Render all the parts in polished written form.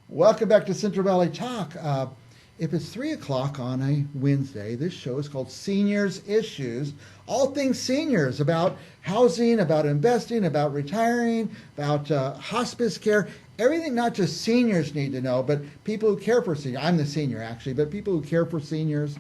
Welcome back to Central Valley Talk. If it's 3 o'clock on a Wednesday, this show is called Seniors Issues. All things seniors, about housing, about investing, about retiring, about hospice care, everything not just seniors need to know, but people who care for seniors. I'm the senior, actually, but people who care for seniors,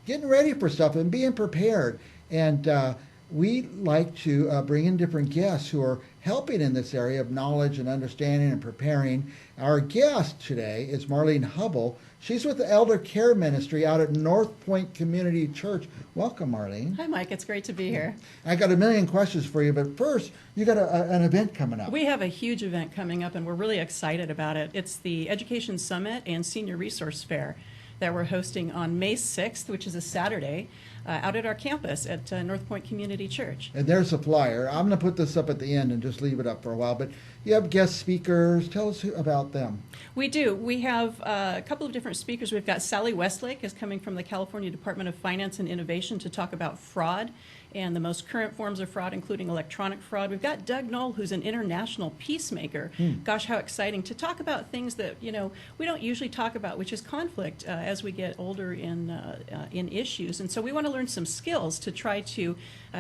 getting ready for stuff and being prepared. And we like to bring in different guests who are helping in this area of knowledge and understanding and preparing. Our guest today is Marlene Hubbell. She's with the Elder Care Ministry out at NorthPointe Community Church. Welcome, Marlene. Hi, Mike. It's great to be here. I got a million questions for you, but first, you got an event coming up. We have a huge event coming up, and we're really excited about it. It's the Education Summit and Senior Resource Fair that we're hosting on May 6th, which is a Saturday, out at our campus at NorthPointe Community Church. And there's a flyer. I'm going to put this up at the end and just leave it up for a while, but you have guest speakers. Tell us about them. We do. We have a couple of different speakers. We've got Sally Westlake is coming from the California Department of Finance and Innovation to talk about fraud and the most current forms of fraud, including electronic fraud. We've got Doug Knoll, who's an international peacemaker. Gosh, how exciting to talk about things that, you know, we don't usually talk about, which is conflict as we get older in issues. And so we want to learn some skills to try to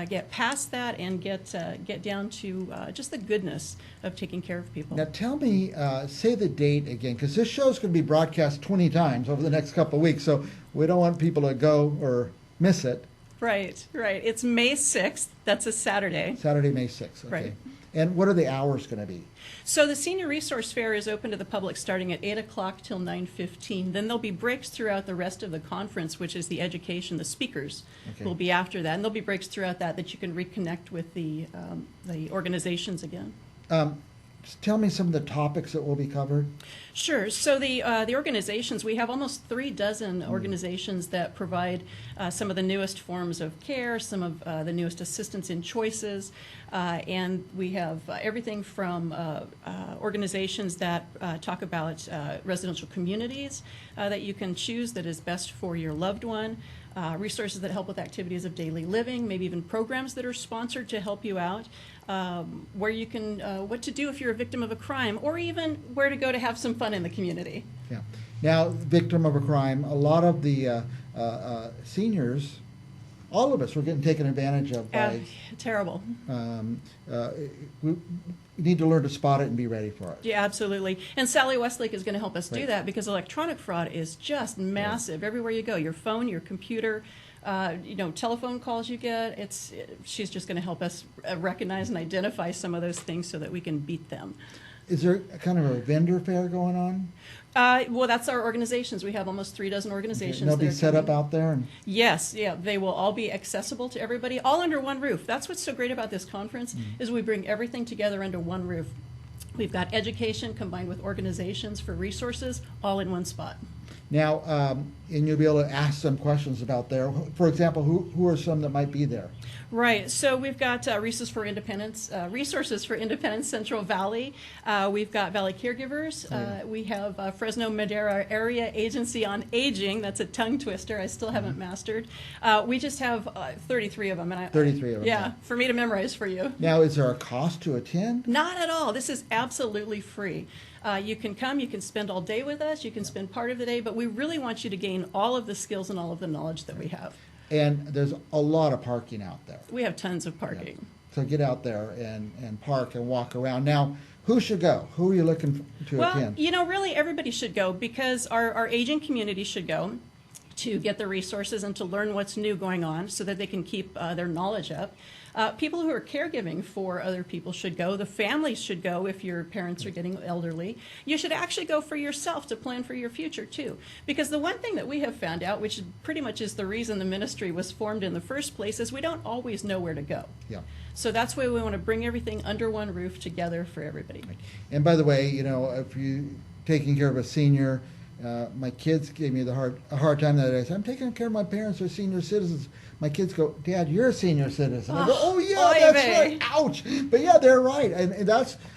get past that and get down to just the goodness of taking care of people. Now tell me, say the date again, because this show is going to be broadcast 20 times over the next couple of weeks, so we don't want people to go or miss it. Right. It's May 6th. That's a Saturday. Saturday, May 6th. Okay. Right. And what are the hours going to be? So the Senior Resource Fair is open to the public starting at 8 o'clock till 9:15. Then there'll be breaks throughout the rest of the conference, which is the education. The speakers will be after that. And there'll be breaks throughout that you can reconnect with the organizations again. Just tell me some of the topics that will be covered. Sure. So the organizations, we have almost 36 organizations that provide some of the newest forms of care, some of the newest assistance in choices, and we have everything from organizations that talk about residential communities that you can choose that is best for your loved one, resources that help with activities of daily living, maybe even programs that are sponsored to help you out, where you can, what to do if you're a victim of a crime, or even where to go to have some fun in the community. Yeah. Now, victim of a crime, a lot of the seniors, all of us, were getting taken advantage of by. Terrible. We need to learn to spot it and be ready for it. Yeah, absolutely. And Sally Westlake is going to help us do that, because electronic fraud is just massive everywhere you go. Your phone, your computer, telephone calls you get. She's just going to help us recognize and identify some of those things so that we can beat them. Is there kind of a vendor fair going on? Well, that's our organizations. We have almost 36 organizations. Okay. They'll be set up out there? Yes, yeah. They will all be accessible to everybody, all under one roof. That's what's so great about this conference, is we bring everything together under one roof. We've got education combined with organizations for resources, all in one spot. Now, and you'll be able to ask some questions about there. For example, who are some that might be there? Right. So we've got Resources for Independence Central Valley. We've got Valley Caregivers. We have Fresno Madera Area Agency on Aging. That's a tongue twister I still haven't mastered. We just have 33 of them. 33 of them. Yeah, for me to memorize for you. Now, is there a cost to attend? Not at all. This is absolutely free. You can come, you can spend all day with us, you can spend part of the day, but we really want you to gain all of the skills and all of the knowledge that we have. And there's a lot of parking out there. We have tons of parking. Yeah. So get out there and park and walk around. Now, who should go? Who are you looking to attend? Well, really everybody should go, because our aging community should go to get the resources and to learn what's new going on so that they can keep their knowledge up. People who are caregiving for other people should go. The families should go if your parents are getting elderly. You should actually go for yourself to plan for your future, too. Because the one thing that we have found out, which pretty much is the reason the ministry was formed in the first place, is we don't always know where to go. Yeah. So that's why we want to bring everything under one roof together for everybody. And by the way, if you're taking care of a senior, my kids gave me a hard time the other day. I said, I'm taking care of my parents, they're senior citizens. My kids go, Dad, you're a senior citizen. I go, oh yeah, that's right. Ouch. But yeah, they're right. And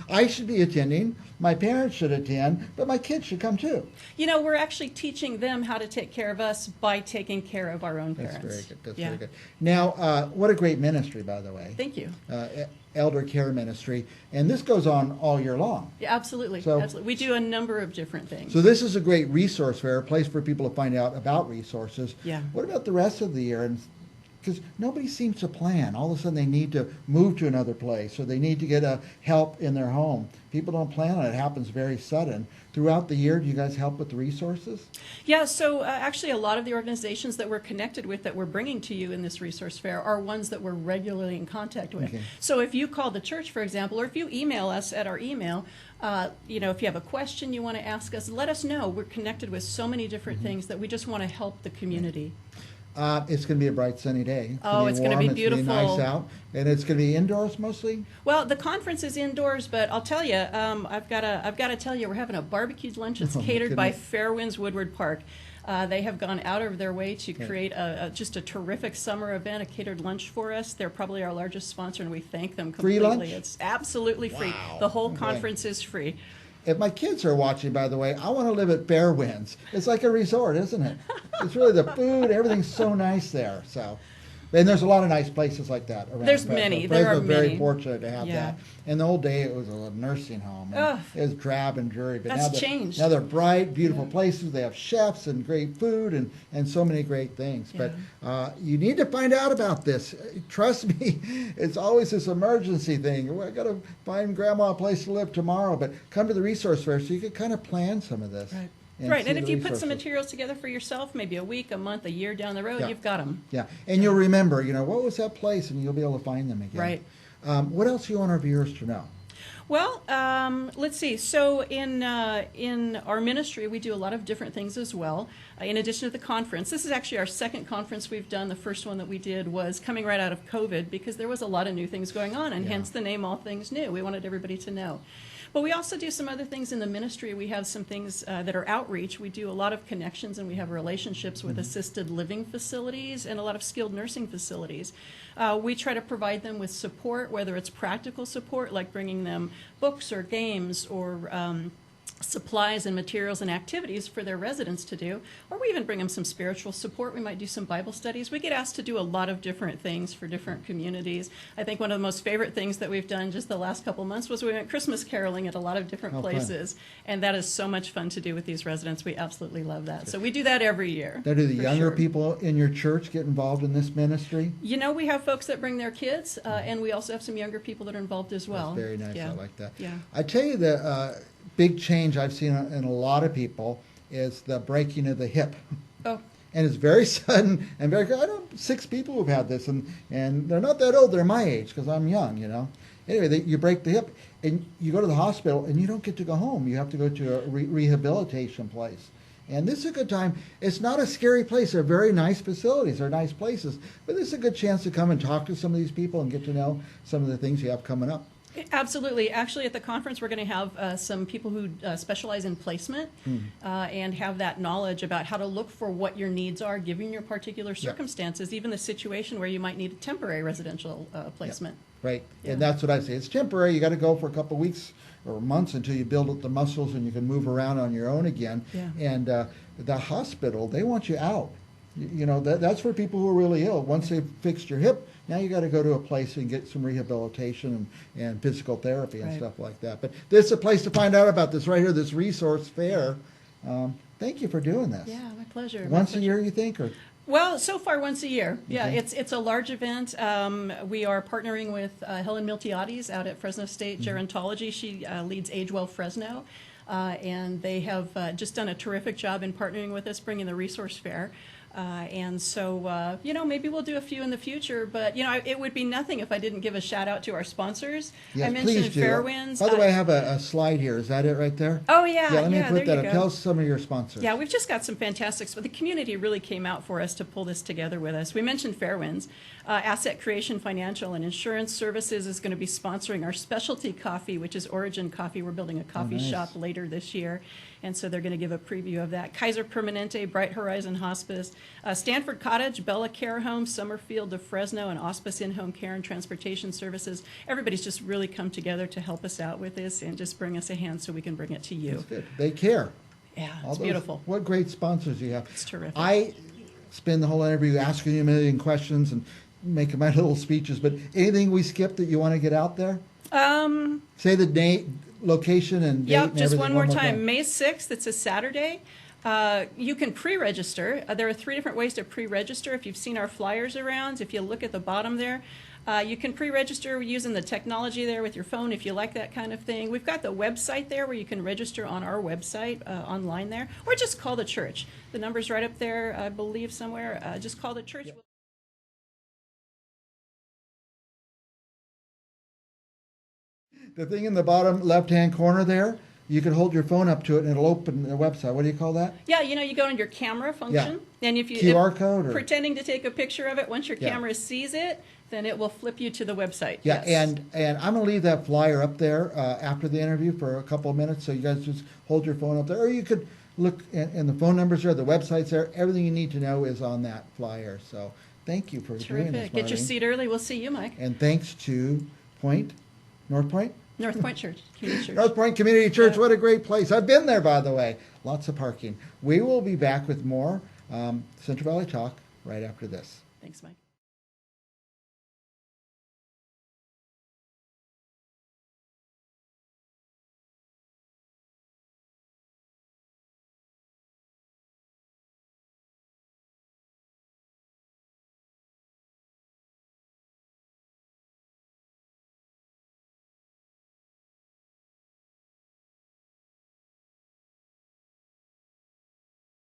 I should be attending. My parents should attend, but my kids should come too. We're actually teaching them how to take care of us by taking care of our own parents. That's very good. That's very good. Now, what a great ministry, by the way. Thank you. elder care ministry, and this goes on all year long. Yeah, absolutely. So- Absolutely. We do a number of different things. So this is a great resource fair, a place for people to find out about resources. Yeah. What about the rest of the year? And because nobody seems to plan. All of a sudden they need to move to another place, or they need to get help in their home. People don't plan on it. It happens very sudden. Throughout the year, do you guys help with the resources? Yeah, so actually a lot of the organizations that we're connected with that we're bringing to you in this resource fair are ones that we're regularly in contact with. Okay. So if you call the church, for example, or if you email us at our email, if you have a question you want to ask us, let us know. We're connected with so many different things that we just want to help the community. It's going to be a bright sunny day. It's going to be warm, beautiful. It's going to be nice out, and it's going to be indoors mostly. Well, the conference is indoors, but I'll tell you, I've got to tell you, we're having a barbecued lunch. It's Oh, my catered by goodness. Fairwinds Woodward Park. They have gone out of their way to create just a terrific summer event, a catered lunch for us. They're probably our largest sponsor, and we thank them Free completely. lunch? It's absolutely free. Wow. The whole Okay. conference is free. If my kids are watching, by the way, I want to live at Fairwinds. It's like a resort, isn't it? It's really the food, everything's so nice there. So, and there's a lot of nice places like that around. There's many. But There are we're very many. fortunate to have Yeah. that. In the old day, it was a nursing home. And Ugh. it was drab and dreary. But That's now they're, changed. Now they're bright, beautiful places. They have chefs and great food and so many great things. But you need to find out about this. Trust me, it's always this emergency thing. Well, I got to find Grandma a place to live tomorrow. But come to the resource fair so you can kind of plan some of this. Right. And Right, see and the if you put some resources. materials together for yourself, maybe a week, a month, a year down the road, Yeah. you've got them. Yeah, and you'll remember, what was that place, and you'll be able to find them again. Right. What else do you want our viewers to know? Well, let's see. So in our ministry, we do a lot of different things as well. In addition to the conference, this is actually our second conference we've done. The first one that we did was coming right out of COVID because there was a lot of new things going on, and hence the name All Things New. We wanted everybody to know. But we also do some other things in the ministry. We have some things that are outreach. We do a lot of connections, and we have relationships with assisted living facilities and a lot of skilled nursing facilities. We try to provide them with support, whether it's practical support, like bringing them books or games or supplies and materials and activities for their residents to do, or we even bring them some spiritual support. We might do some Bible studies. We get asked to do a lot of different things for different communities. I think one of the most favorite things that we've done just the last couple months was we went Christmas caroling at a lot of different places, and that is so much fun to do with these residents. We absolutely love that. So we do that every year. Now, do the for younger sure. people in your church get involved in this ministry? We have folks that bring their kids, and we also have some younger people that are involved as well. That's very nice. Yeah. I like that. Yeah. I tell you, the big change I've seen in a lot of people is the breaking of the hip. Oh, And it's very sudden and very. I know 6 people who've had this, and they're not that old. They're my age because I'm young. Anyway, you break the hip, and you go to the hospital, and you don't get to go home. You have to go to a rehabilitation place. And this is a good time. It's not a scary place. They're very nice facilities. They're nice places. But this is a good chance to come and talk to some of these people and get to know some of the things you have coming up. absolutely. Actually, at the conference, we're going to have some people who specialize in placement and have that knowledge about how to look for what your needs are, given your particular circumstances, even the situation where you might need a temporary residential placement. Right. Yeah. And that's what I say. It's temporary. You got to go for a couple of weeks or months until you build up the muscles and you can move around on your own again. Yeah. And the hospital, they want you out. That's for people who are really ill. Once they've fixed your hip, now you got to go to a place and get some rehabilitation and physical therapy and Right. stuff like that. But this is a place to find out about this right here, this resource fair. Thank you for doing this. Yeah, my pleasure. my Once a pleasure. year, you think? Or Well, so far once a year. Yeah, Okay. it's a large event. We are partnering with Helen Miltiades out at Fresno State Gerontology. She leads Age Well Fresno, and they have just done a terrific job in partnering with us, bringing the resource fair. And so, maybe we'll do a few in the future, but, it would be nothing if I didn't give a shout out to our sponsors. yes, I mentioned please do. Fairwinds. By the way, I have a slide here. Is that it right there? Oh, yeah, Let me yeah, put there that you up. go. Tell us some of your sponsors. Yeah, we've just got some fantastic. The community really came out for us to pull this together with us. We mentioned Fairwinds. Asset Creation Financial and Insurance Services is going to be sponsoring our specialty coffee, which is Origin Coffee. We're building a coffee nice. shop later this year, and so they're going to give a preview of that. Kaiser Permanente, Bright Horizon Hospice, Stanford Cottage, Bella Care Home, Summerfield of Fresno, and Auspice In-Home Care and Transportation Services. Everybody's just really come together to help us out with this and just bring us a hand so we can bring it to you. That's good. They care. Yeah, All it's those- beautiful. What great sponsors you have. It's terrific. I spend the whole interview asking you a million questions, and making my little speeches, but anything we skipped that you want to get out there? Say the date, location, and date. Yep, and just everything one more time. May 6th, it's a Saturday. You can pre-register. There are 3 different ways to pre-register. If you've seen our flyers around, if you look at the bottom there, you can pre-register using the technology there with your phone if you like that kind of thing. We've got the website there where you can register on our website online there, or just call the church. The number's right up there, I believe, somewhere. Just call the church. Yep. The thing in the bottom left-hand corner there, you can hold your phone up to it and it'll open the website. What do you call that? Yeah, you go on your camera function. Yeah. And if you QR code? Or? Pretending to take a picture of it, once your camera sees it, then it will flip you to the website. Yeah, yes. and I'm going to leave that flyer up there after the interview for a couple of minutes, so you guys just hold your phone up there. Or you could look, and the phone number's there, the website's there. Everything you need to know is on that flyer. So thank you for doing this, Marlene. Get your seat early. We'll see you, Mike. And thanks to NorthPointe? NorthPointe Church, Community Church. NorthPointe Community Church, what a great place. I've been there, by the way. Lots of parking. We will be back with more Central Valley Talk right after this. Thanks, Mike.